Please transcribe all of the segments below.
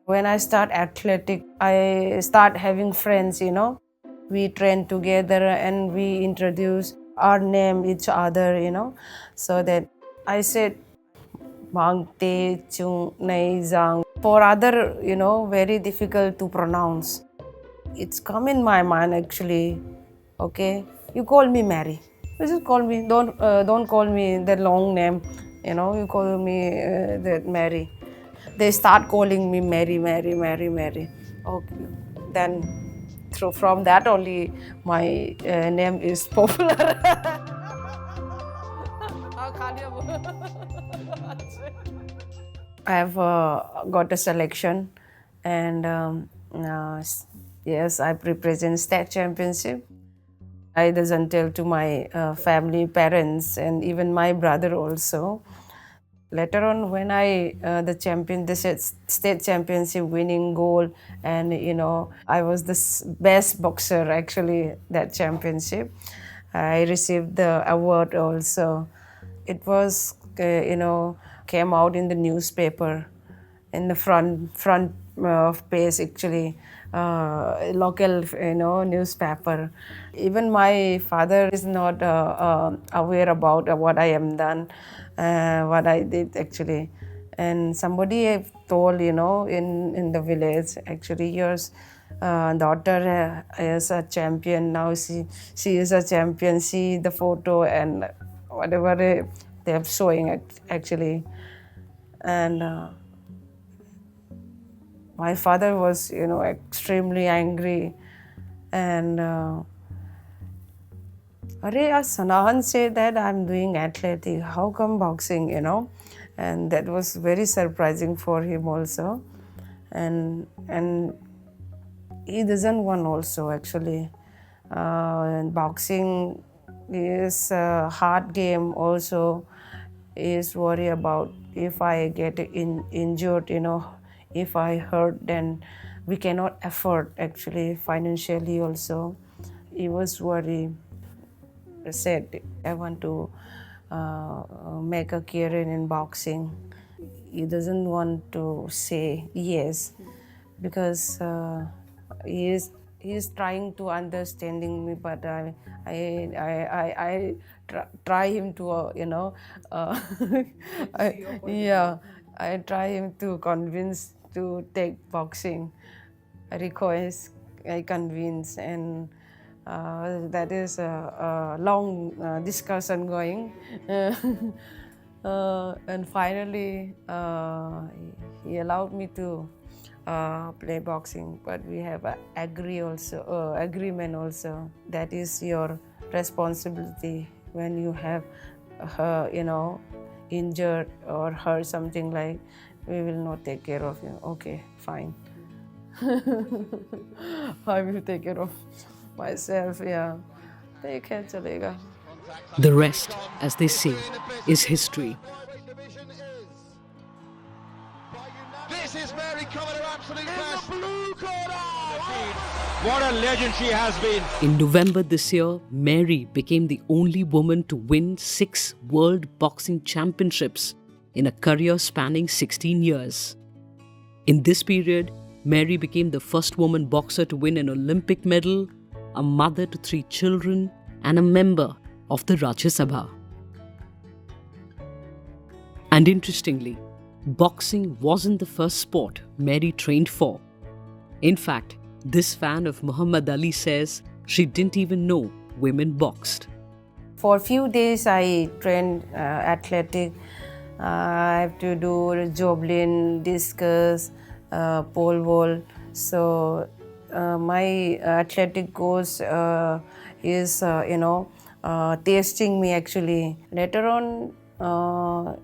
When I start athletic, I start having friends, We train together and we introduce our name each other, So that I said Mang Te Chung Nei Zang. For other, very difficult to pronounce. It's come in my mind actually. Okay, you call me Mary. You just call me. Don't call me the long name. You call me that Mary. They start calling me Mary, Mary, Mary, Mary. Okay, then through from that only my name is popular. I have got a selection, and yes, I represent state championship. I doesn't tell to my family, parents, and even my brother also. Later on, when I the state championship winning gold, and I was the best boxer actually that championship. I received the award also. It was came out in the newspaper, in the front page actually, local newspaper. Even my father is not aware about what I am done, what I did actually. And somebody have told, in the village, actually yours daughter is a champion now. She is a champion. See the photo and whatever they are showing actually. And my father was, extremely angry. And Sanahan said that I'm doing athletic. How come boxing, And that was very surprising for him also. And he doesn't want also actually. And boxing is a hard game also. He is worried about if I get injured, if I hurt, then we cannot afford actually financially also. He was worried. Said, I want to make a career in boxing. He doesn't want to say yes because he is trying to understanding me, but I try him to yeah, I try him to convince to take boxing. I request, I convince, and that is a long discussion going. And finally, he allowed me to play boxing, but we have a agreement also. That is your responsibility when you have, injured or hurt something like. We will not take care of you. Okay, fine. I will take care of myself. Yeah, take care, chalega. The rest, as they say, is history. This is Mary Kom at her absolute best. In the blue corner. What a legend she has been. In November this year, Mary became the only woman to win 6 World Boxing Championships in a career spanning 16 years. In this period, Mary became the first woman boxer to win an Olympic medal, a mother to 3 children, and a member of the Rajya Sabha. And interestingly, boxing wasn't the first sport Mary trained for. In fact, this fan of Muhammad Ali says she didn't even know women boxed. For a few days, I trained athletic. I have to do javelin, discus, pole vault. So my athletic coach is, testing me actually. Later on,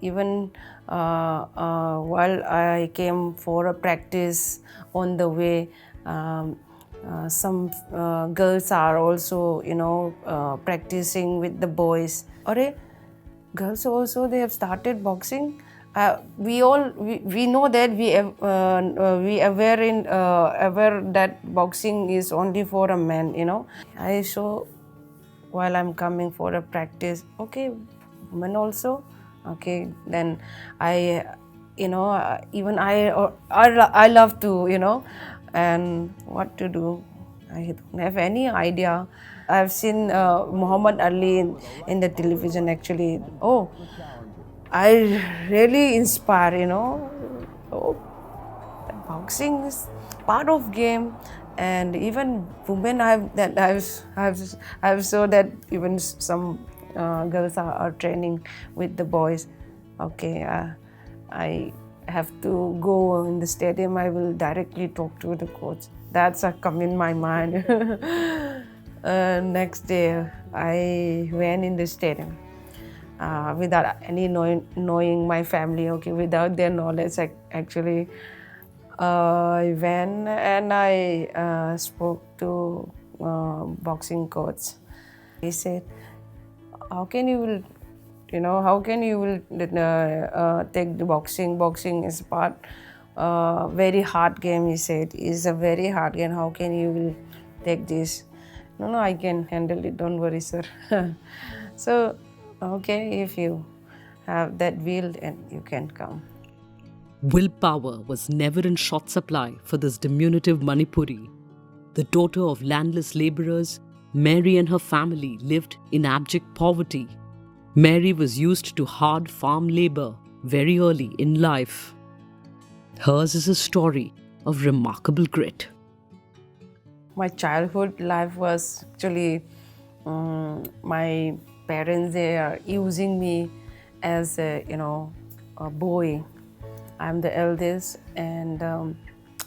even while I came for a practice on the way, some girls are also, practicing with the boys. Are girls also, they have started boxing. We know that we aware that boxing is only for a man. I show while I'm coming for a practice. Okay, women also. Okay, then I even I love to, and what to do. I don't have any idea. I've seen Muhammad Ali in the television actually. Oh, I really inspire, Oh, boxing is part of game, and even women I've saw that even some girls are training with the boys. Okay, I have to go in the stadium. I will directly talk to the coach. That's come in my mind. Next day I went in the stadium without any knowing my family. Okay, without their knowledge, actually. I went and I spoke to boxing coach. He said, "How can you will, how can you will take the boxing? Boxing is part very hard game." He said, "It's a very hard game. How can you will take this?" No, I can handle it. Don't worry, sir. So, okay, if you have that will, and you can come. Willpower was never in short supply for this diminutive Manipuri. The daughter of landless labourers, Mary and her family lived in abject poverty. Mary was used to hard farm labour very early in life. Hers is a story of remarkable grit. My childhood life was actually my parents, they are using me as a boy. I'm the eldest, and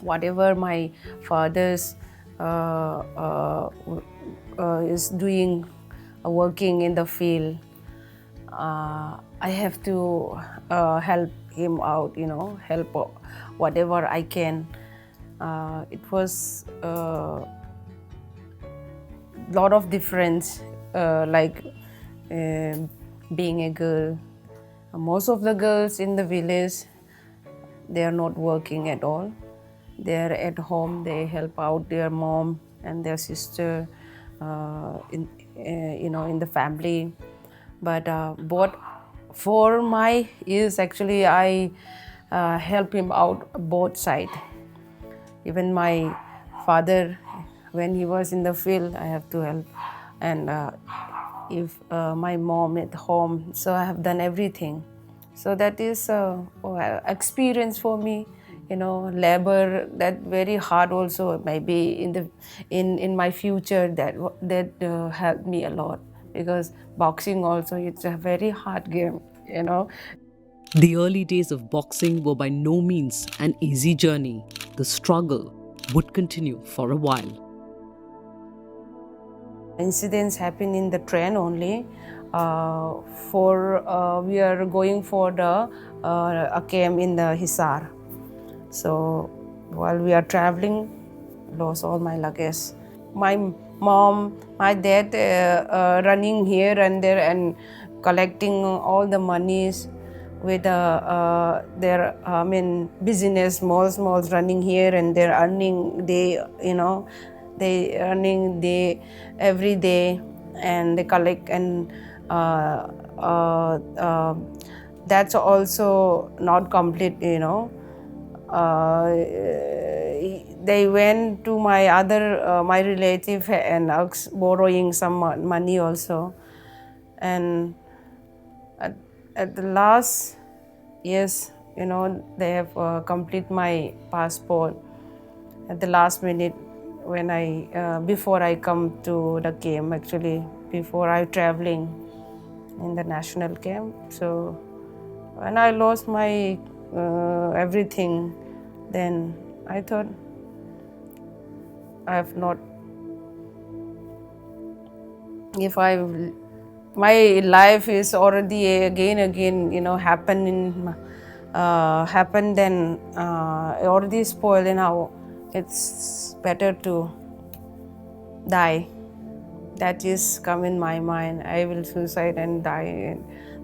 whatever my father's is doing, working in the field, I have to help him out, help whatever I can. It was lot of difference, like being a girl. Most of the girls in the village, they are not working at all. They are at home. They help out their mom and their sister in the family. But what for my is actually I help him out both sides. Even my father, when he was in the field, I have to help. And if my mom at home, so I have done everything. So that is experience for me, labor, that very hard also, maybe in my future that helped me a lot, because boxing also, it's a very hard game. The early days of boxing were by no means an easy journey. The struggle would continue for a while. Incidents happen in the train only. We are going for the a camp in the Hisar. So while we are traveling, lost all my luggage. My mom, my dad running here and there and collecting all the monies with their business, small running here and they're earning they earning day every day, and they collect, and that's also not complete. They went to my other my relative and borrowing some money also, and at the last, yes, they have complete my passport at the last minute when I before I come to the camp, actually before I traveling in the national camp. So when I lost my everything, then I thought I have not, if my life is already again happen, then already spoiled, and now it's better to die. That is come in my mind. I will suicide and die.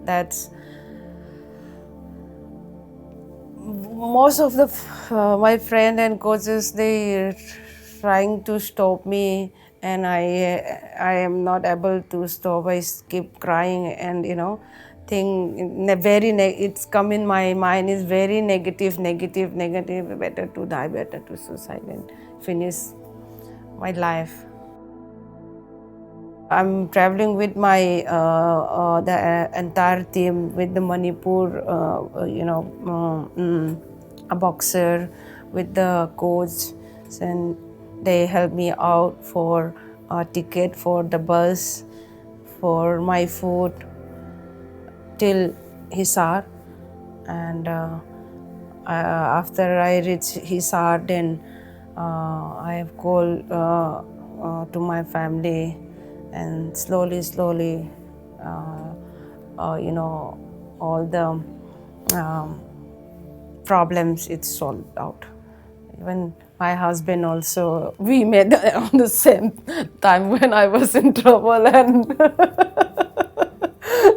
That's most of the my friend and coaches, they trying to stop me, and I am not able to stop. I keep crying, and thing, it's come in my mind is very negative. Better to die, better to suicide and finish my life. I'm traveling with my the entire team with the Manipur, a boxer, with the coach, and they help me out for a ticket for the bus, for my food till Hisar, and after I reach Hisar, then I have called to my family, and slowly, all the problems it's solved out. Even my husband also, we met on the same time when I was in trouble, and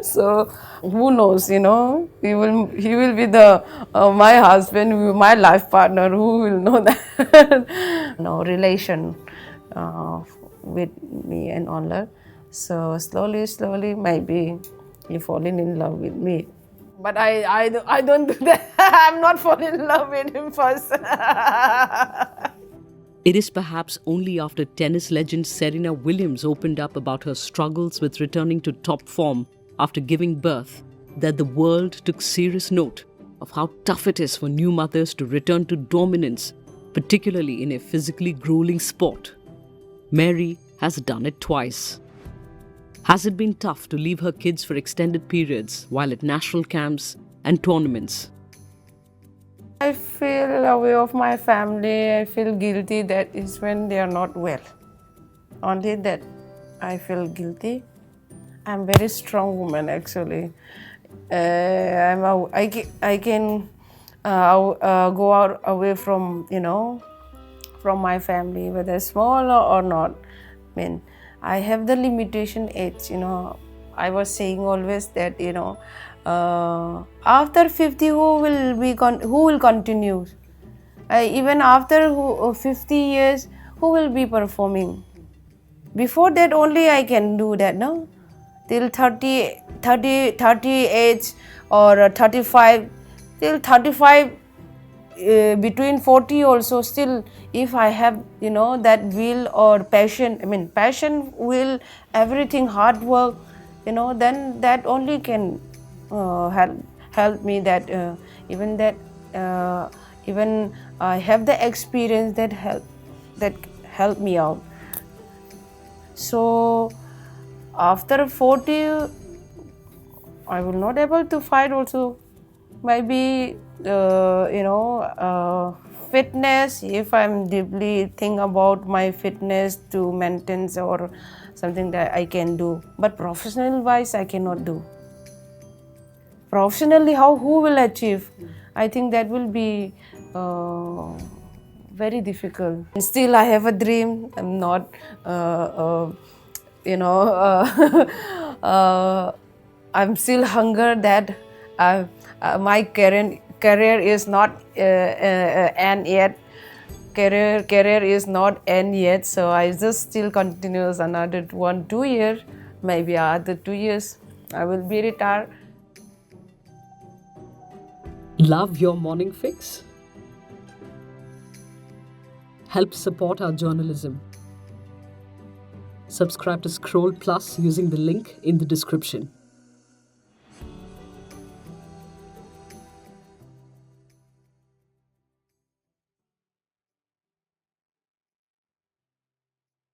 so who knows, he will be the my husband, my life partner, who will know that relation with me and all. So slowly, maybe he falling in love with me. But I don't do that. I'm not falling in love with him first. It is perhaps only after tennis legend Serena Williams opened up about her struggles with returning to top form after giving birth that the world took serious note of how tough it is for new mothers to return to dominance, particularly in a physically grueling sport. Mary has done it twice. Has it been tough to leave her kids for extended periods while at national camps and tournaments? I feel away of my family. I feel guilty. That is when they are not well. Only that I feel guilty. I'm a very strong woman, actually. I can go out away from from my family, whether small or not. I mean, I have the limitation age. I was saying always that after 50, who will continue? Even after 50 years, who will be performing? Before that only I can do that, no? Till 30 age or 35, till 35, between 40 also, still if I have that will or passion, passion, will, everything, hard work, then that only can help me, that even I have the experience that help me out. So after 40, I will not able to fight also. Maybe fitness, if I'm deeply think about my fitness to maintain or something, that I can do. But professional wise, I cannot do. Professionally, who will achieve? I think that will be very difficult. And still, I have a dream. I'm not, I'm still hunger that my career is not end yet. Career is not end yet. So I just still continues another 1-2 years. Maybe after 2 years, I will be retired. Love your morning fix? Help support our journalism. Subscribe to Scroll Plus using the link in the description.